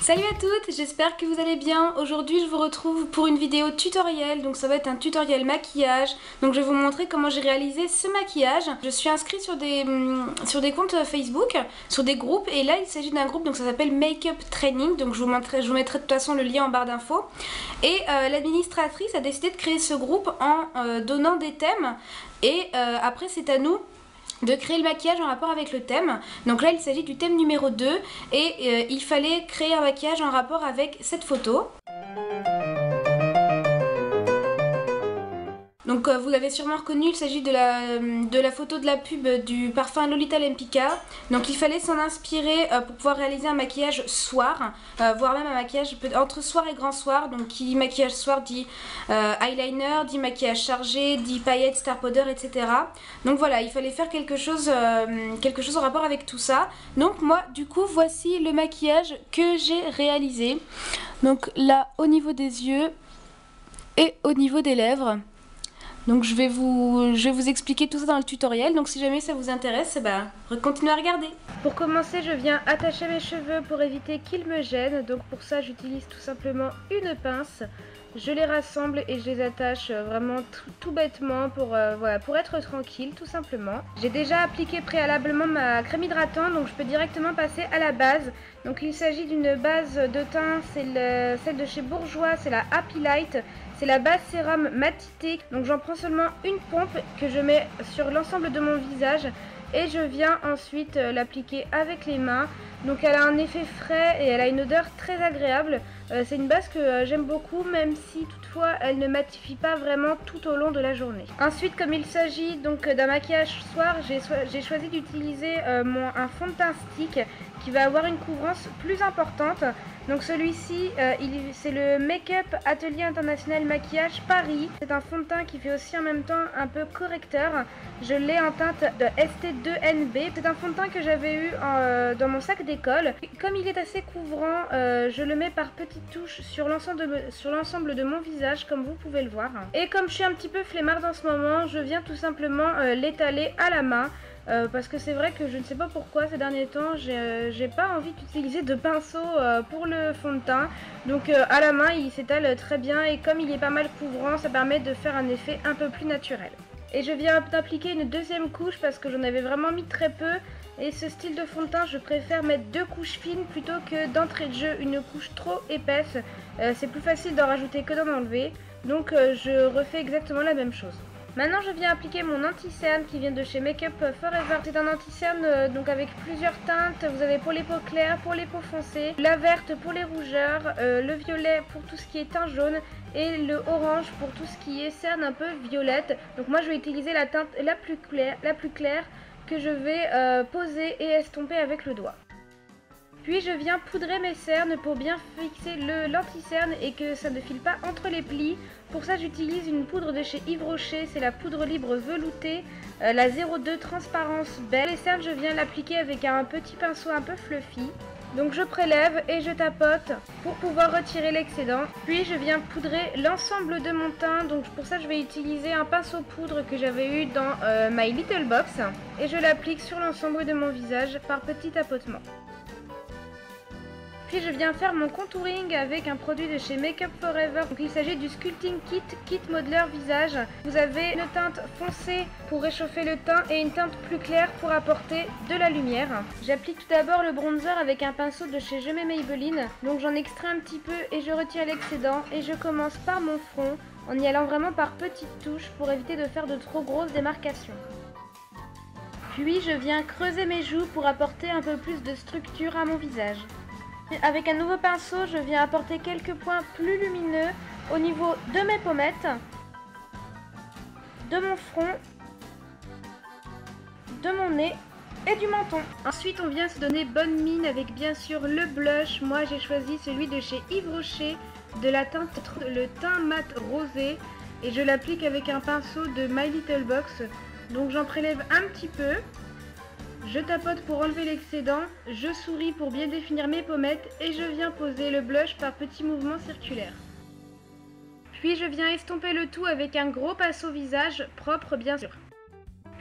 Salut à toutes, j'espère que vous allez bien. Aujourd'hui je vous retrouve pour une vidéo tutoriel, donc ça va être un tutoriel maquillage. Donc je vais vous montrer comment j'ai réalisé ce maquillage. Je suis inscrite sur des comptes Facebook, sur des groupes, et là il s'agit d'un groupe, donc ça s'appelle Makeup Training. Donc je vous mettrai de toute façon le lien en barre d'infos. Et l'administratrice a décidé de créer ce groupe en donnant des thèmes, et après c'est à nous de créer le maquillage en rapport avec le thème. Donc là il s'agit du thème numéro 2 et il fallait créer un maquillage en rapport avec cette photo. Donc vous l'avez sûrement reconnu, il s'agit de la photo de la pub du parfum Lolita Lempicka. Donc il fallait s'en inspirer pour pouvoir réaliser un maquillage soir, voire même un maquillage entre soir et grand soir. Donc qui dit maquillage soir dit eyeliner, dit maquillage chargé, dit paillettes, star powder, etc. Donc voilà, il fallait faire quelque chose en rapport avec tout ça. Donc moi du coup voici le maquillage que j'ai réalisé. Donc là au niveau des yeux et au niveau des lèvres. Donc je vais vous expliquer tout ça dans le tutoriel, donc si jamais ça vous intéresse, continuez à regarder. Pour commencer, je viens attacher mes cheveux pour éviter qu'ils me gênent. Donc pour ça, j'utilise tout simplement une pince. Je les rassemble et je les attache vraiment tout bêtement pour être tranquille, tout simplement. J'ai déjà appliqué préalablement ma crème hydratante, donc je peux directement passer à la base. Donc il s'agit d'une base de teint, c'est celle de chez Bourjois, c'est la Happy Light. C'est la base sérum matité, donc j'en prends seulement une pompe que je mets sur l'ensemble de mon visage et je viens ensuite l'appliquer avec les mains. Donc elle a un effet frais et elle a une odeur très agréable. C'est une base que j'aime beaucoup, même si toutefois elle ne matifie pas vraiment tout au long de la journée. Ensuite, comme il s'agit donc d'un maquillage soir, j'ai choisi d'utiliser un fond de teint stick qui va avoir une couvrance plus importante. Donc celui-ci, c'est le Make-up Atelier International Maquillage Paris. C'est un fond de teint qui fait aussi en même temps un peu correcteur. Je l'ai en teinte de ST2NB. C'est un fond de teint que j'avais eu dans mon sac d'école. Comme il est assez couvrant, je le mets par petites touches sur l'ensemble de mon visage, comme vous pouvez le voir. Et comme je suis un petit peu flemmarde en ce moment, je viens tout simplement l'étaler à la main. Parce que c'est vrai que je ne sais pas pourquoi ces derniers temps j'ai pas envie d'utiliser de pinceau pour le fond de teint. Donc à la main il s'étale très bien et comme il est pas mal couvrant, ça permet de faire un effet un peu plus naturel. Et je viens d'appliquer une deuxième couche parce que j'en avais vraiment mis très peu. Et ce style de fond de teint, je préfère mettre deux couches fines plutôt que d'entrée de jeu une couche trop épaisse. C'est plus facile d'en rajouter que d'en enlever. Donc je refais exactement la même chose. Maintenant je viens appliquer mon anti-cerne qui vient de chez Makeup Forever. C'est un anti-cerne donc avec plusieurs teintes. Vous avez pour les peaux claires, pour les peaux foncées, la verte pour les rougeurs, le violet pour tout ce qui est teint jaune et le orange pour tout ce qui est cerne un peu violette. Donc moi je vais utiliser la teinte la plus claire que je vais poser et estomper avec le doigt. Puis je viens poudrer mes cernes pour bien fixer l'anti-cerne et que ça ne file pas entre les plis. Pour ça j'utilise une poudre de chez Yves Rocher, c'est la poudre libre veloutée, la 02 transparence belle. Les cernes je viens l'appliquer avec un petit pinceau un peu fluffy. Donc je prélève et je tapote pour pouvoir retirer l'excédent. Puis je viens poudrer l'ensemble de mon teint. Donc pour ça je vais utiliser un pinceau poudre que j'avais eu dans My Little Box. Et je l'applique sur l'ensemble de mon visage par petits tapotements. Puis je viens faire mon contouring avec un produit de chez Makeup Forever. Donc il s'agit du Sculpting Kit Modeler Visage. Vous avez une teinte foncée pour réchauffer le teint et une teinte plus claire pour apporter de la lumière. J'applique tout d'abord le bronzer avec un pinceau de chez Je m'aime Maybelline. Donc j'en extrais un petit peu et je retire l'excédent. Et je commence par mon front en y allant vraiment par petites touches pour éviter de faire de trop grosses démarcations. Puis je viens creuser mes joues pour apporter un peu plus de structure à mon visage. Avec un nouveau pinceau, je viens apporter quelques points plus lumineux au niveau de mes pommettes, de mon front, de mon nez et du menton. Ensuite, on vient se donner bonne mine avec bien sûr le blush. Moi, j'ai choisi celui de chez Yves Rocher de la teinte le teint mat rosé et je l'applique avec un pinceau de My Little Box. Donc j'en prélève un petit peu. Je tapote pour enlever l'excédent, je souris pour bien définir mes pommettes et je viens poser le blush par petits mouvements circulaires. Puis je viens estomper le tout avec un gros pinceau visage propre bien sûr.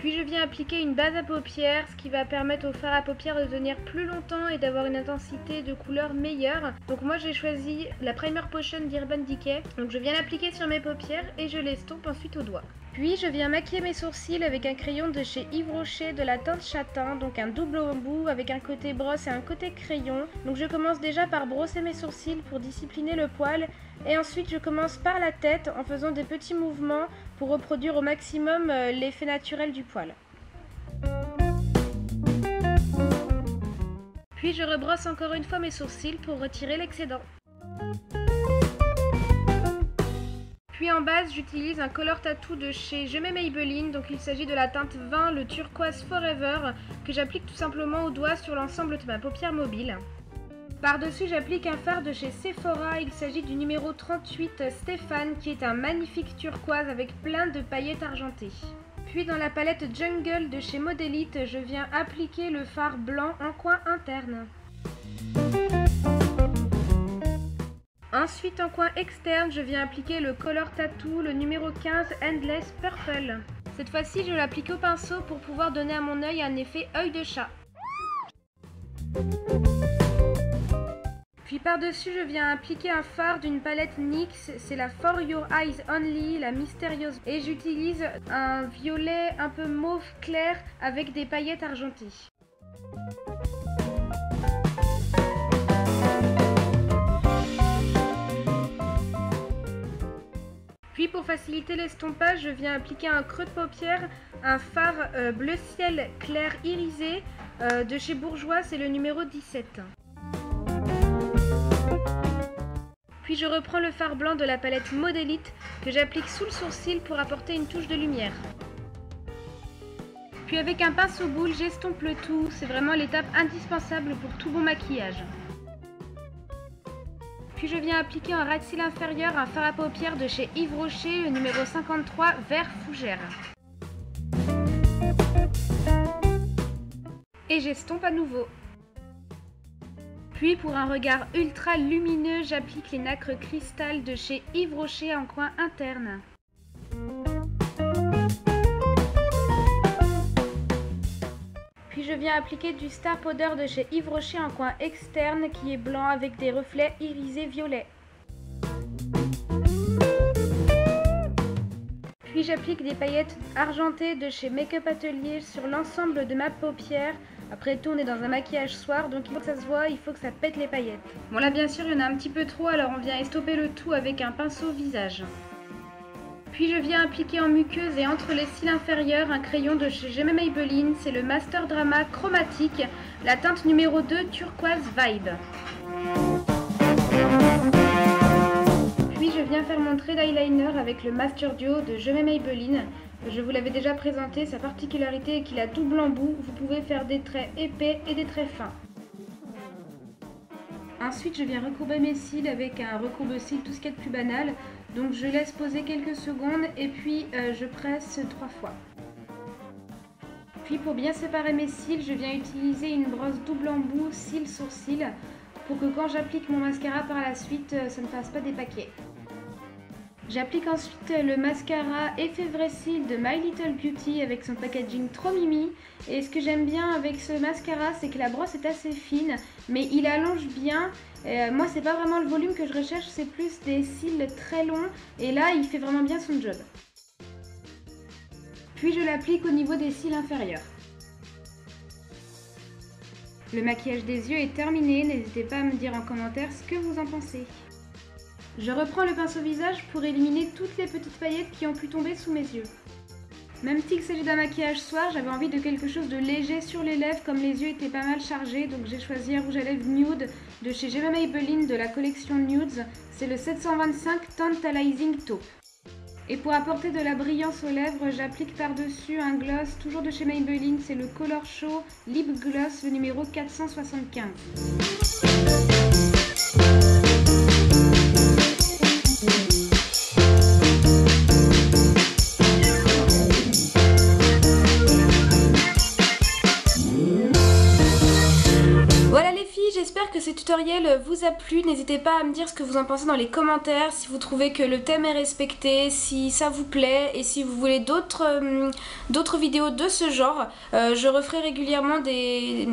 Puis je viens appliquer une base à paupières, ce qui va permettre au fard à paupières de tenir plus longtemps et d'avoir une intensité de couleur meilleure. Donc moi j'ai choisi la Primer Potion d'Urban Decay. Donc je viens l'appliquer sur mes paupières et je l'estompe ensuite au doigt. Puis je viens maquiller mes sourcils avec un crayon de chez Yves Rocher de la teinte châtain, donc un double embout avec un côté brosse et un côté crayon. Donc je commence déjà par brosser mes sourcils pour discipliner le poil et ensuite je commence par la tête en faisant des petits mouvements pour reproduire au maximum l'effet naturel du poil. Puis je rebrosse encore une fois mes sourcils pour retirer l'excédent. Puis en base, j'utilise un Color Tattoo de chez Je m'aime Maybelline, donc il s'agit de la teinte 20, le turquoise Forever, que j'applique tout simplement au doigt sur l'ensemble de ma paupière mobile. Par-dessus, j'applique un fard de chez Sephora, il s'agit du numéro 38 Stéphane, qui est un magnifique turquoise avec plein de paillettes argentées. Puis dans la palette Jungle de chez Modelite, je viens appliquer le fard blanc en coin interne. Ensuite, en coin externe, je viens appliquer le Color Tattoo, le numéro 15 Endless Purple. Cette fois-ci, je l'applique au pinceau pour pouvoir donner à mon œil un effet œil de chat. Puis par-dessus, je viens appliquer un fard d'une palette NYX, c'est la For Your Eyes Only, la mystérieuse. Et j'utilise un violet un peu mauve clair avec des paillettes argentées. Puis pour faciliter l'estompage, je viens appliquer un creux de paupière, un fard bleu ciel clair irisé de chez Bourjois, c'est le numéro 17. Puis je reprends le fard blanc de la palette Modelite que j'applique sous le sourcil pour apporter une touche de lumière. Puis avec un pinceau boule, j'estompe le tout, c'est vraiment l'étape indispensable pour tout bon maquillage. Puis je viens appliquer en ras de cils inférieur un fard à paupières de chez Yves Rocher, le numéro 53, vert fougère. Et j'estompe à nouveau. Puis pour un regard ultra lumineux, j'applique les nacres cristal de chez Yves Rocher en coin interne. Puis je viens appliquer du Star Powder de chez Yves Rocher en coin externe qui est blanc avec des reflets irisés violets. Puis j'applique des paillettes argentées de chez Make-up Atelier sur l'ensemble de ma paupière. Après tout, on est dans un maquillage soir, donc il faut que ça se voit, il faut que ça pète les paillettes. Bon là bien sûr, il y en a un petit peu trop, alors on vient estomper le tout avec un pinceau visage. Puis je viens appliquer en muqueuse et entre les cils inférieurs un crayon de chez Je m'aime Maybelline, c'est le Master Drama Chromatique, la teinte numéro 2 Turquoise Vibe. Puis je viens faire mon trait d'eyeliner avec le Master Duo de Je m'aime Maybelline. Je vous l'avais déjà présenté, sa particularité est qu'il a double embout, vous pouvez faire des traits épais et des traits fins. Ensuite, je viens recourber mes cils avec un recourbe-cils, tout ce qu'il y a de plus banal. Donc je laisse poser quelques secondes et puis je presse 3 fois. Puis pour bien séparer mes cils, je viens utiliser une brosse double embout cils-sourcils pour que quand j'applique mon mascara par la suite, ça ne fasse pas des paquets. J'applique ensuite le mascara Effet Vrai Cils de My Little Beauty avec son packaging trop mimi. Et ce que j'aime bien avec ce mascara, c'est que la brosse est assez fine, mais il allonge bien. Moi, c'est pas vraiment le volume que je recherche, c'est plus des cils très longs. Et là, il fait vraiment bien son job. Puis je l'applique au niveau des cils inférieurs. Le maquillage des yeux est terminé, n'hésitez pas à me dire en commentaire ce que vous en pensez. Je reprends le pinceau visage pour éliminer toutes les petites paillettes qui ont pu tomber sous mes yeux. Même s'il s'agit d'un maquillage soir, j'avais envie de quelque chose de léger sur les lèvres comme les yeux étaient pas mal chargés, donc j'ai choisi un rouge à lèvres nude de chez Je m'aime Maybelline de la collection Nudes, c'est le 725 Tantalizing Taupe. Et pour apporter de la brillance aux lèvres, j'applique par-dessus un gloss toujours de chez Maybelline, c'est le Color Show Lip Gloss, le numéro 475. j'espère que ce tutoriel vous a plu. N'hésitez pas à me dire ce que vous en pensez dans les commentaires, si vous trouvez que le thème est respecté, si ça vous plaît et si vous voulez d'autres vidéos de ce genre. Je referai régulièrement des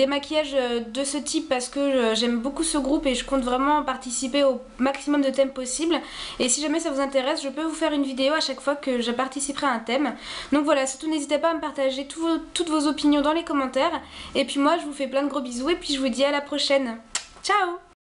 maquillages de ce type parce que j'aime beaucoup ce groupe et je compte vraiment participer au maximum de thèmes possibles. Et si jamais ça vous intéresse, je peux vous faire une vidéo à chaque fois que je participerai à un thème. Donc voilà, surtout n'hésitez pas à me partager toutes vos opinions dans les commentaires. Et puis moi je vous fais plein de gros bisous et puis je vous dis à la prochaine. Ciao!